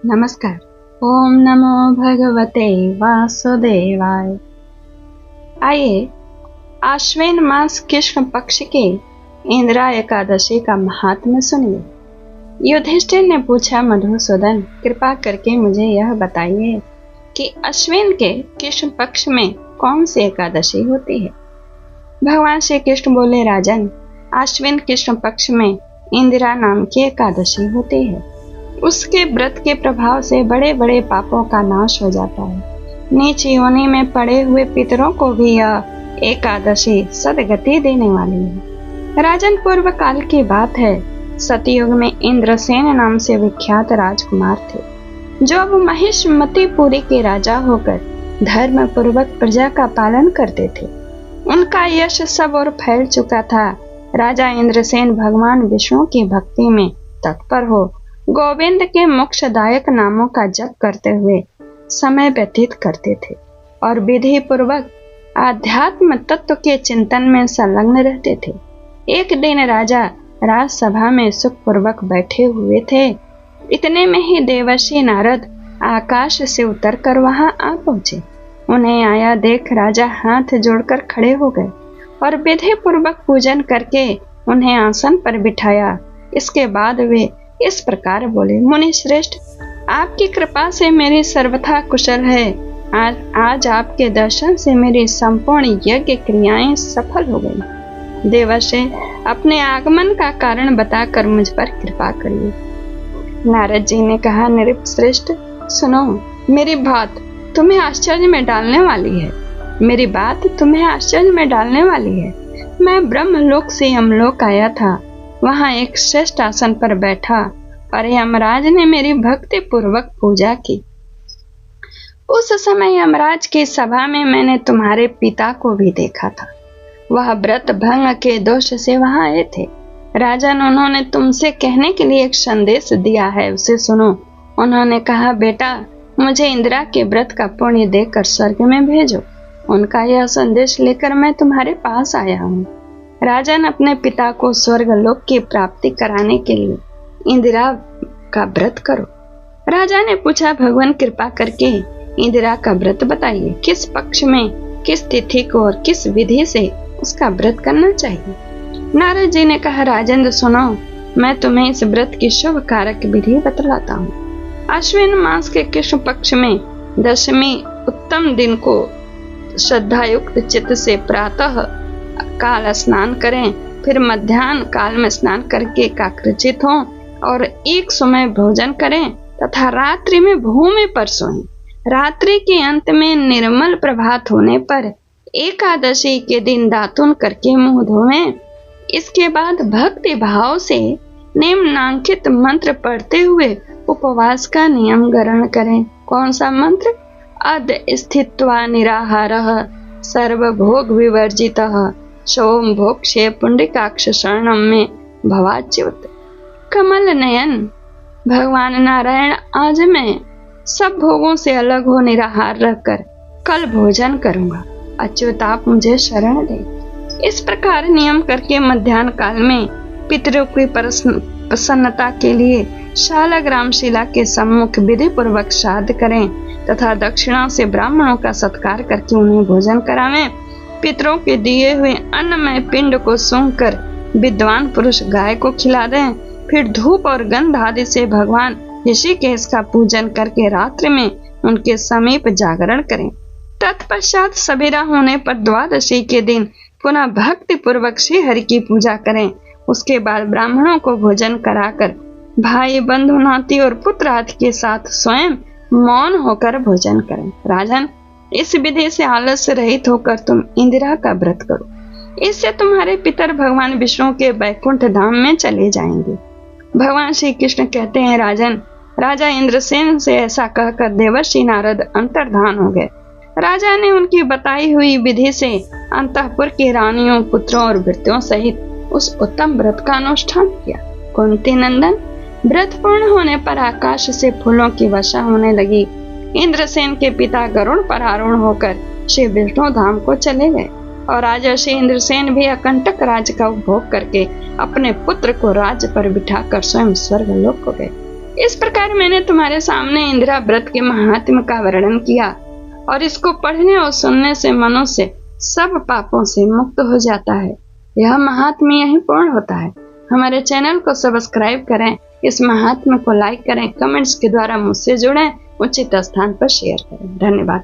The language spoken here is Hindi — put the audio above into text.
नमस्कार। ओम नमो भगवते वासुदेवाय। आइए आश्विन मास कृष्ण पक्ष की इंदिरा एकादशी का महात्म्य सुनिए। युधिष्ठिर ने पूछा, मधुसूदन कृपा करके मुझे यह बताइए कि अश्विन के कृष्ण पक्ष में कौन सी एकादशी होती है। भगवान श्री कृष्ण बोले, राजन, आश्विन कृष्ण पक्ष में इंदिरा नाम की एकादशी होती है। उसके व्रत के प्रभाव से बड़े बड़े पापों का नाश हो जाता है। नीच योनि में पड़े हुए पितरों को भी यह एकादशी सदगति देने वाली है। राजन, पूर्व काल की बात है। सतयुग में इंद्रसेन नाम से विख्यात राजकुमार थे, जो अब महिष्मतिपुरी के राजा होकर धर्म पूर्वक प्रजा का पालन करते थे। उनका यश सब और फैल चुका था। राजा इंद्रसेन भगवान विष्णु की भक्ति में तत्पर हो गोविंद के मोक्षदायक नामों का जप करते हुए समय व्यतीत करते थे और विधि पूर्वक आध्यात्म तत्व के चिंतन में संलग्न रहते थे। एक दिन राजा राजसभा में सुखपूर्वक बैठे हुए थे। इतने में ही देवर्षि नारद आकाश से उतरकर वहां आ पहुंचे। उन्हें आया देख राजा हाथ जोड़कर खड़े हो गए और विधि पूर्वक पूजन करके उन्हें आसन पर बिठाया। इसके बाद वे इस प्रकार बोले, मुनि श्रेष्ठ, आपकी कृपा से मेरी सर्वथा कुशल है। आज आपके दर्शन से मेरी संपूर्ण यज्ञ क्रियाएं सफल हो गई। देवर्षि, अपने आगमन का कारण बताकर मुझ पर कृपा करिए। नारद जी ने कहा, नृप श्रेष्ठ, सुनो, मेरी बात तुम्हें आश्चर्य में डालने वाली है। मेरी बात तुम्हें आश्चर्य में डालने वाली है। मैं ब्रह्मलोक से यमलोक आया था। वहां एक श्रेष्ठ आसन पर बैठा और यमराज ने मेरी भक्ति पूर्वक पूजा की। उस समय यमराज की सभा में मैंने तुम्हारे पिता को भी देखा था। वह व्रत भंग के दोष से वहां आए थे। राजन, उन्होंने तुमसे कहने के लिए एक संदेश दिया है, उसे सुनो। उन्होंने कहा, बेटा, मुझे इंदिरा के व्रत का पुण्य देकर स्वर्ग में भेजो। उनका यह संदेश लेकर मैं तुम्हारे पास आया हूँ। राजन, अपने पिता को स्वर्ग लोक की प्राप्ति कराने के लिए इंदिरा का व्रत करो। राजा ने पूछा, भगवान कृपा करके इंदिरा का व्रत बताइए। किस पक्ष में, किस तिथि को और किस विधि से उसका व्रत करना चाहिए। नारद जी ने कहा, राजेंद्र सुनो, मैं तुम्हें इस व्रत की शुभ कारक विधि बतलाता हूँ। अश्विन मास के कृष्ण पक्ष में दशमी उत्तम दिन को श्रद्धायुक्त चित्त से प्रातः काल स्नान करें, फिर मध्याह्न काल में स्नान करके एकाग्रचित हों और एक समय भोजन करें तथा रात्रि में भूमि पर सोएं। रात्रि के अंत में निर्मल प्रभात होने पर एकादशी के दिन दातुन करके मुंह धोएं। इसके बाद भक्ति भाव से निम्नांकित मंत्र पढ़ते हुए उपवास का नियम ग्रहण करें। कौन सा मंत्र? अद स्थित्वा निराहारः सर्वभोग विवर्जितः सोम भोक्षे पुंडरीकाक्ष शरणम में भवाच्युत। कमल नयन, भगवान नारायण, आज मैं सब भोगों से अलग हो निराहार रहकर कल भोजन करूंगा। अच्युत, आप मुझे शरण दें। इस प्रकार नियम करके मध्याह्न काल में पितरों की प्रसन्नता के लिए शालग्राम शिला के सम्मुख विधि पूर्वक श्राद्ध करें तथा दक्षिणा से ब्राह्मणों का सत्कार करके उन्हें भोजन करावें। पितरों के दिए हुए अन्नमय पिंड को सूंघकर विद्वान पुरुष गाय को खिला दें। फिर धूप और गंध आदि से भगवान ऋषिकेश का पूजन करके रात्रि में उनके समीप जागरण करें। तत्पश्चात सवेरा होने पर द्वादशी के दिन पुनः भक्ति पूर्वक श्री हरि की पूजा करें। उसके बाद ब्राह्मणों को भोजन कराकर भाई बंधु नाती और पुत्र आदि के साथ स्वयं मौन होकर भोजन करें। राजन, इस विधि से आलस्य रहित होकर तुम इंदिरा का व्रत करो। इससे तुम्हारे पितर भगवान विष्णु के वैकुंठ धाम में चले जाएंगे। भगवान श्री कृष्ण कहते हैं, राजन, राजा इंद्रसेन से ऐसा कहकर देवर्षि नारद अंतर्धान हो गए। राजा ने उनकी बताई हुई विधि से अंतःपुर की रानियों, पुत्रों और भृत्यों सहित उस उत्तम व्रत का अनुष्ठान किया। कुंती नंदन, व्रत पूर्ण होने पर आकाश से फूलों की वर्षा होने लगी। इंद्रसेन के पिता गरुड़ पर आरूढ़ होकर श्री विष्णु धाम को चले गए और राजर्षि इंद्रसेन भी अकंटक राज्य का उपभोग करके अपने पुत्र को राज्य पर बिठाकर स्वयं स्वर्ग लोक को गए। इस प्रकार मैंने तुम्हारे सामने इंदिरा व्रत के महात्म्य का वर्णन किया और इसको पढ़ने और सुनने से मनुष्य सब पापों से मुक्त हो जाता है। यह महात्म्य यहीं पूर्ण होता है। हमारे चैनल को सब्सक्राइब करें, इस महात्म्य को लाइक करें, कमेंट्स के द्वारा मुझसे जुड़ें, उचित स्थान पर शेयर करें। धन्यवाद।